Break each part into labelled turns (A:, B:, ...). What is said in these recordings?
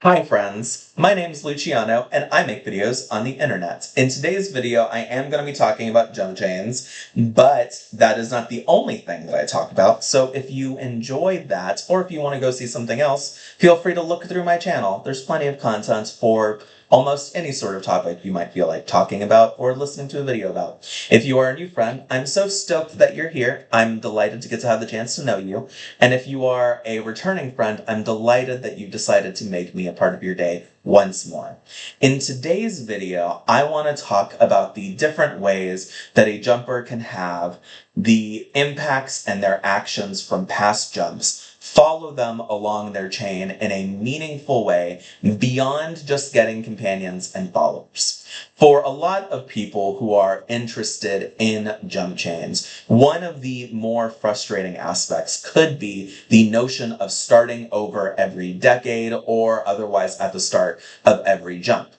A: Hi friends, my name is Luciano and I make videos on the internet. In today's video I am going to be talking about jump chains, but that is not the only thing that I talk about, so if you enjoyed that or if you want to go see something else, feel free to look through my channel. There's plenty of content for almost any sort of topic you might feel like talking about or listening to a video about. If you are a new friend, I'm so stoked that you're here. I'm delighted to get to have the chance to know you. And if you are a returning friend, I'm delighted that you decided to make me a part of your day once more. In today's video, I want to talk about the different ways that a jumper can have the impacts and their actions from past jumps follow them along their chain in a meaningful way beyond just getting companions and followers. For a lot of people who are interested in jump chains, one of the more frustrating aspects could be the notion of starting over every decade or otherwise at the start of every jump.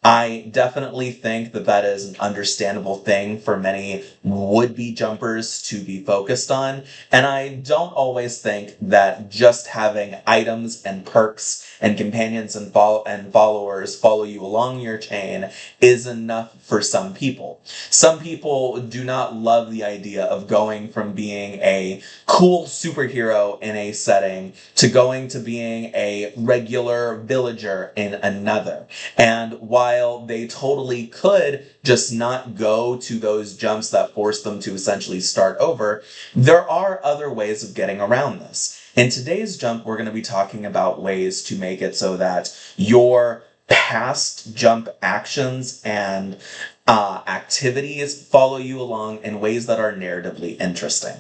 A: I definitely think that that is an understandable thing for many would-be jumpers to be focused on, and I don't always think that just having items and perks and companions and followers follow you along your chain is enough for some people. Some people do not love the idea of going from being a cool superhero in a setting to going to being a regular villager in another. And while they totally could just not go to those jumps that force them to essentially start over, there are other ways of getting around this. In today's jump, we're going to be talking about ways to make it so that your past jump actions and activities follow you along in ways that are narratively interesting.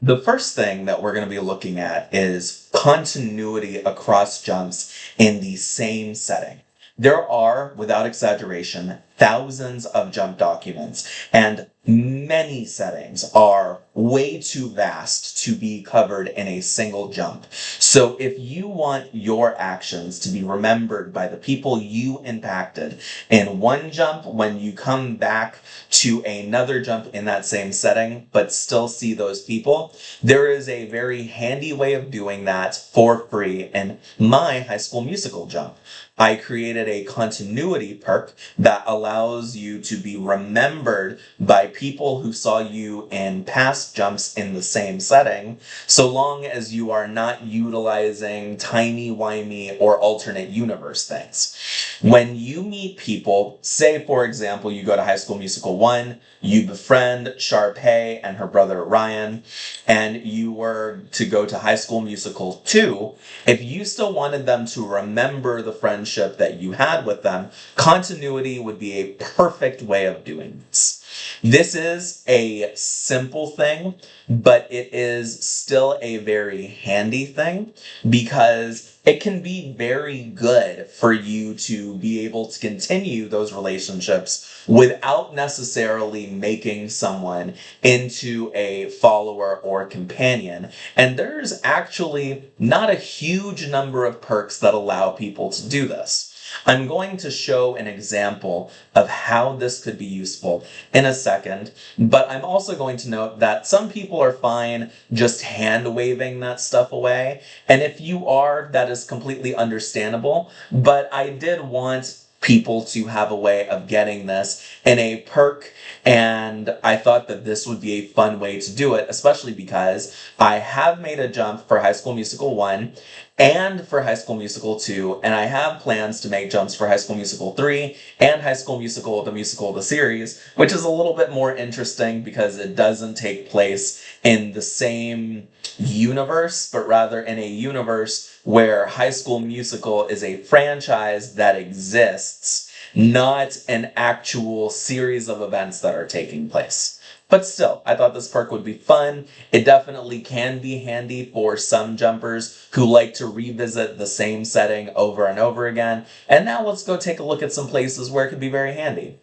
A: The first thing that we're going to be looking at is continuity across jumps in the same setting. There are, without exaggeration, thousands of jump documents, and many settings are way too vast to be covered in a single jump. So if you want your actions to be remembered by the people you impacted in one jump, when you come back to another jump in that same setting, but still see those people, there is a very handy way of doing that for free in my High School Musical jump. I created a continuity perk that allows you to be remembered by people who saw you in past jumps in the same setting, so long as you are not utilizing timey-wimey or alternate universe things. When you meet people, say for example you go to High School Musical 1, you befriend Sharpay and her brother Ryan, and you were to go to High School Musical 2, if you still wanted them to remember the friendship that you had with them, continuity would be a perfect way of doing this. This is a simple thing, but it is still a very handy thing because it can be very good for you to be able to continue those relationships without necessarily making someone into a follower or companion. And there's actually not a huge number of perks that allow people to do this. I'm going to show an example of how this could be useful in a second, but I'm also going to note that some people are fine just hand waving that stuff away, and if you are, that is completely understandable, but I did want people to have a way of getting this in a perk, and I thought that this would be a fun way to do it, especially because I have made a jump for High School Musical 1 and for High School Musical 2, and I have plans to make jumps for High School Musical 3 and High School Musical, the series, which is a little bit more interesting because it doesn't take place in the same universe, but rather in a universe where High School Musical is a franchise that exists, not an actual series of events that are taking place. But still, I thought this perk would be fun. It definitely can be handy for some jumpers who like to revisit the same setting over and over again. And now let's go take a look at some places where it could be very handy.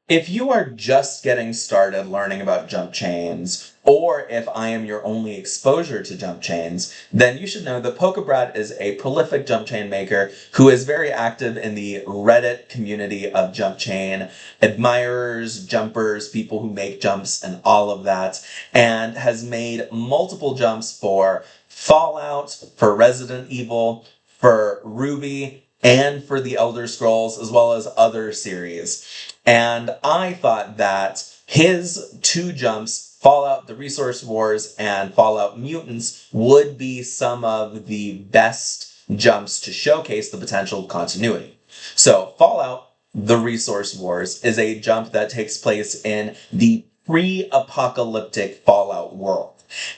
A: If you are just getting started learning about jump chains, or if I am your only exposure to jump chains, then you should know that Polkabrat is a prolific jump chain maker who is very active in the Reddit community of jump chain admirers, jumpers, people who make jumps, and all of that, and has made multiple jumps for Fallout, for Resident Evil, for Ruby, and for the Elder Scrolls, as well as other series. And I thought that his two jumps, Fallout the Resource Wars and Fallout Mutants, would be some of the best jumps to showcase the potential of continuity. So Fallout the Resource Wars is a jump that takes place in the pre-apocalyptic Fallout world.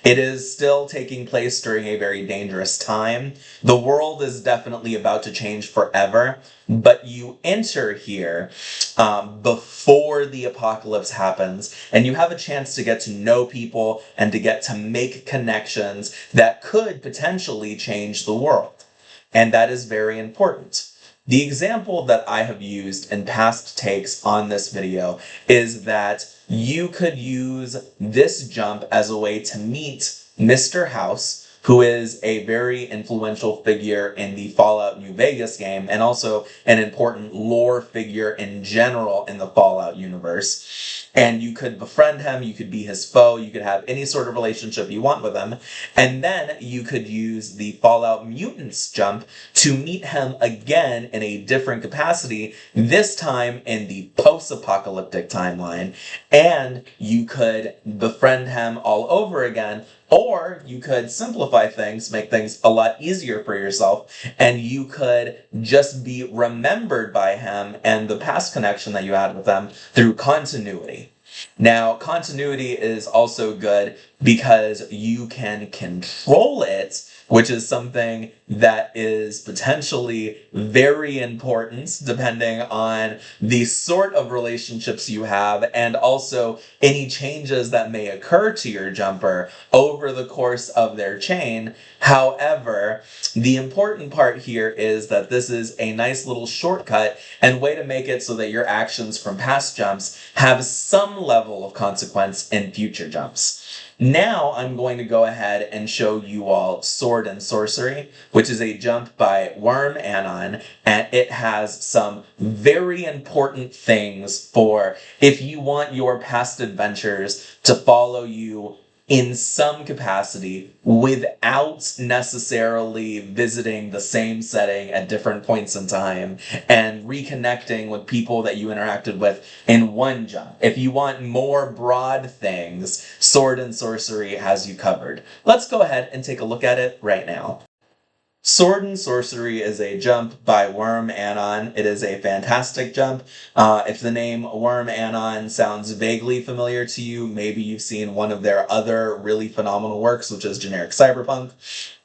A: It is still taking place during a very dangerous time. The world is definitely about to change forever, but you enter here before the apocalypse happens, and you have a chance to get to know people and to get to make connections that could potentially change the world. And that is very important. The example that I have used in past takes on this video is that you could use this jump as a way to meet Mr. House, who is a very influential figure in the Fallout New Vegas game and also an important lore figure in general in the Fallout universe. And you could befriend him, you could be his foe, you could have any sort of relationship you want with him. And then you could use the Fallout Mutants jump to meet him again in a different capacity, this time in the post-apocalyptic timeline. And you could befriend him all over again, or you could simplify things, make things a lot easier for yourself, and you could just be remembered by him and the past connection that you had with him through continuity. Now, continuity is also good because you can control it, which is something that is potentially very important depending on the sort of relationships you have and also any changes that may occur to your jumper over the course of their chain. However, the important part here is that this is a nice little shortcut and way to make it so that your actions from past jumps have some level of consequence in future jumps. Now I'm going to go ahead and show you all Sword and Sorcery, which is a jump by Worm Anon, and it has some very important things for if you want your past adventures to follow you in some capacity without necessarily visiting the same setting at different points in time and reconnecting with people that you interacted with in one jump. If you want more broad things, Sword and Sorcery has you covered. Let's go ahead and take a look at it right now. Sword and Sorcery is a jump by Worm Anon. It is a fantastic jump. If the name Worm Anon sounds vaguely familiar to you, maybe you've seen one of their other really phenomenal works, which is Generic Cyberpunk.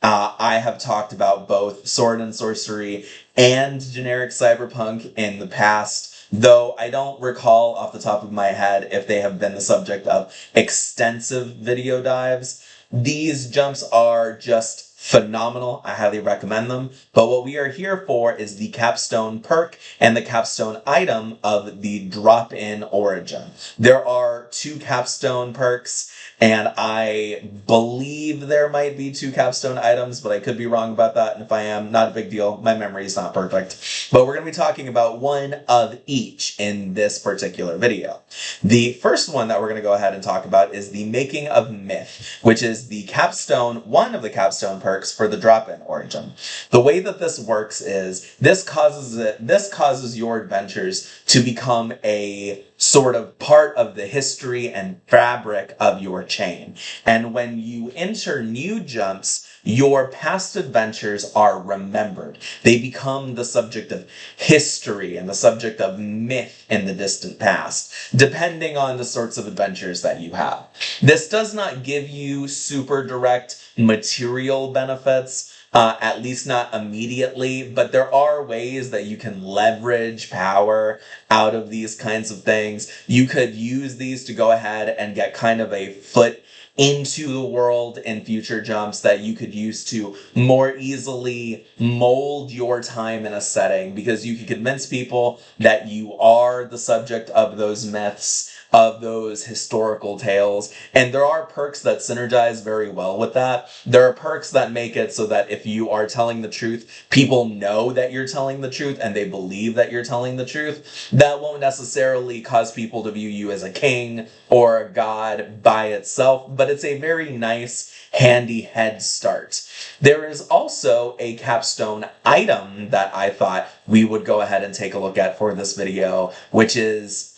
A: I have talked about both Sword and Sorcery and Generic Cyberpunk in the past, though I don't recall off the top of my head if they have been the subject of extensive video dives. These jumps are just phenomenal. I highly recommend them. But what we are here for is the capstone perk and the capstone item of the drop-in origin. There are 2 capstone perks, and I believe there might be 2 capstone items, but I could be wrong about that. And if I am, not a big deal. My memory is not perfect. But we're going to be talking about one of each in this particular video. The first one that we're going to go ahead and talk about is the Making of Myth, which is the capstone, one of the capstone perks for the drop-in origin. The way that this works is this causes your adventures to become a sort of part of the history and fabric of your chain. And when you enter new jumps, your past adventures are remembered. They become the subject of history and the subject of myth in the distant past, depending on the sorts of adventures that you have. This does not give you super direct material benefits, at least not immediately, but there are ways that you can leverage power out of these kinds of things. You could use these to go ahead and get kind of a foot into the world in future jumps that you could use to more easily mold your time in a setting, because you can convince people that you are the subject of those myths, of those historical tales. And there are perks that synergize very well with that. There are perks that make it so that if you are telling the truth, people know that you're telling the truth and they believe that you're telling the truth. That won't necessarily cause people to view you as a king or a god by itself, but it's a very nice, handy head start. There is also a capstone item that I thought we would go ahead and take a look at for this video, which is,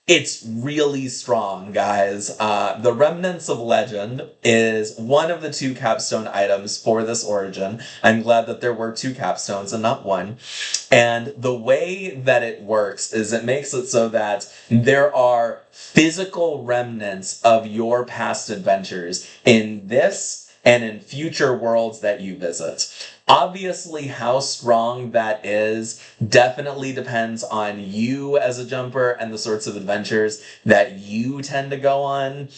A: it's really strong, guys. The Remnants of Legend is one of the 2 capstone items for this origin. I'm glad that there were 2 capstones and not 1. And the way that it works is it makes it so that there are physical remnants of your past adventures in this and in future worlds that you visit. Obviously, how strong that is definitely depends on you as a jumper and the sorts of adventures that you tend to go on.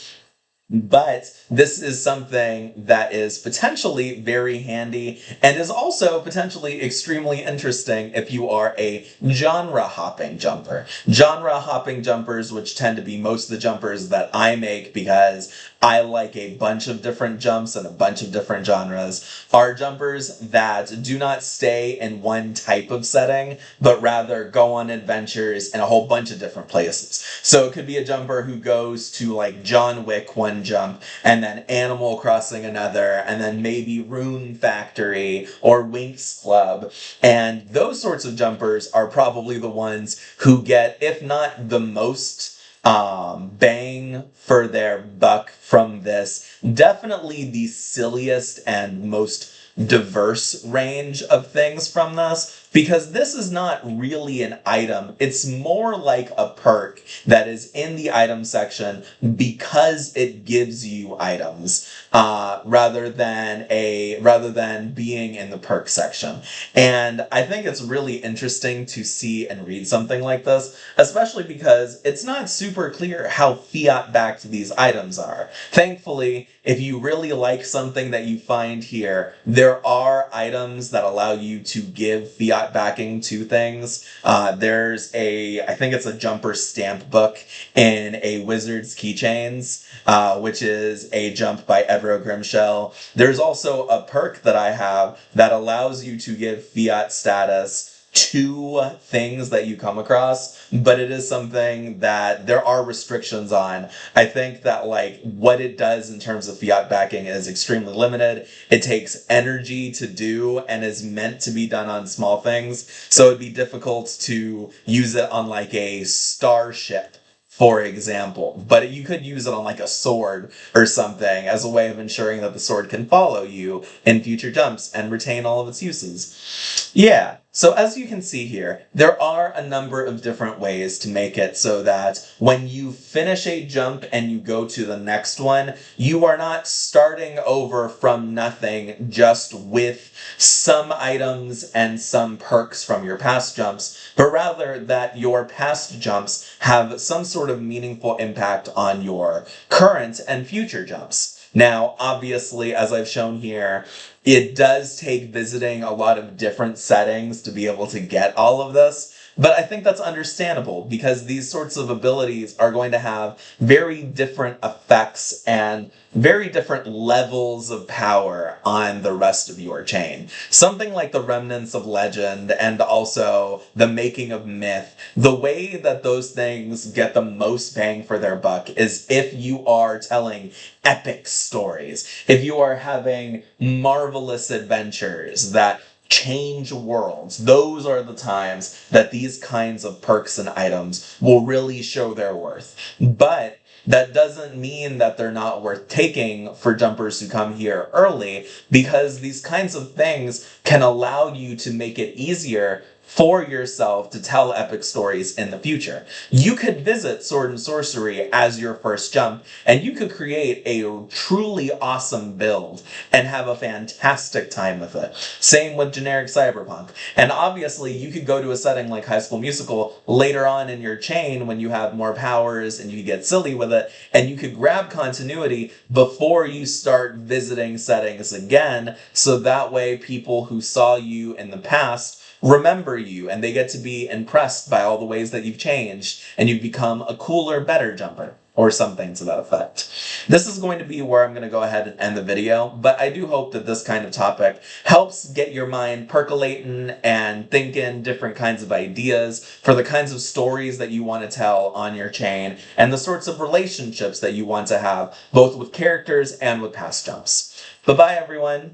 A: But this is something that is potentially very handy and is also potentially extremely interesting if you are a genre hopping jumper. Genre hopping jumpers, which tend to be most of the jumpers that I make because I like a bunch of different jumps and a bunch of different genres, are jumpers that do not stay in one type of setting, but rather go on adventures in a whole bunch of different places. So it could be a jumper who goes to like John Wick one jump, and then Animal Crossing another, and then maybe Rune Factory or Winx Club. And those sorts of jumpers are probably the ones who get, if not the most bang for their buck from this, definitely the silliest and most diverse range of things from this, because this is not really an item. It's more like a perk that is in the item section because it gives you items, rather than being in the perk section. And I think it's really interesting to see and read something like this, especially because it's not super clear how fiat-backed these items are. Thankfully, if you really like something that you find here, there are items that allow you to give fiat backing to things. There's I think it's a jumper stamp book in a Wizard's Keychains, which is a jump by Edro Grimshell. There's also a perk that I have that allows you to give fiat status to things that you come across, but it is something that there are restrictions on. I think that like what it does in terms of fiat backing is extremely limited. It takes energy to do and is meant to be done on small things, so it'd be difficult to use it on like a starship, for example, but you could use it on like a sword or something as a way of ensuring that the sword can follow you in future jumps and retain all of its uses. Yeah, so as you can see here, there are a number of different ways to make it so that when you finish a jump and you go to the next one, you are not starting over from nothing just with some items and some perks from your past jumps, but rather that your past jumps have some sort of meaningful impact on your current and future jumps. Now, obviously, as I've shown here, it does take visiting a lot of different settings to be able to get all of this, but I think that's understandable because these sorts of abilities are going to have very different effects and very different levels of power on the rest of your chain. Something like the Remnants of Legend and also the Making of Myth, the way that those things get the most bang for their buck is if you are telling epic stories, if you are having marvelous adventures that change worlds. Those are the times that these kinds of perks and items will really show their worth. But that doesn't mean that they're not worth taking for jumpers who come here early, because these kinds of things can allow you to make it easier for yourself to tell epic stories in the future. You could visit Sword and Sorcery as your first jump, and you could create a truly awesome build and have a fantastic time with it. Same with generic Cyberpunk. And obviously, you could go to a setting like High School Musical later on in your chain when you have more powers and you could get silly with it, and you could grab continuity before you start visiting settings again, so that way people who saw you in the past remember you and they get to be impressed by all the ways that you've changed and you've become a cooler, better jumper, or something to that effect. This is going to be where I'm going to go ahead and end the video, but I do hope that this kind of topic helps get your mind percolating and thinking different kinds of ideas for the kinds of stories that you want to tell on your chain and the sorts of relationships that you want to have both with characters and with past jumps. Bye-bye, everyone!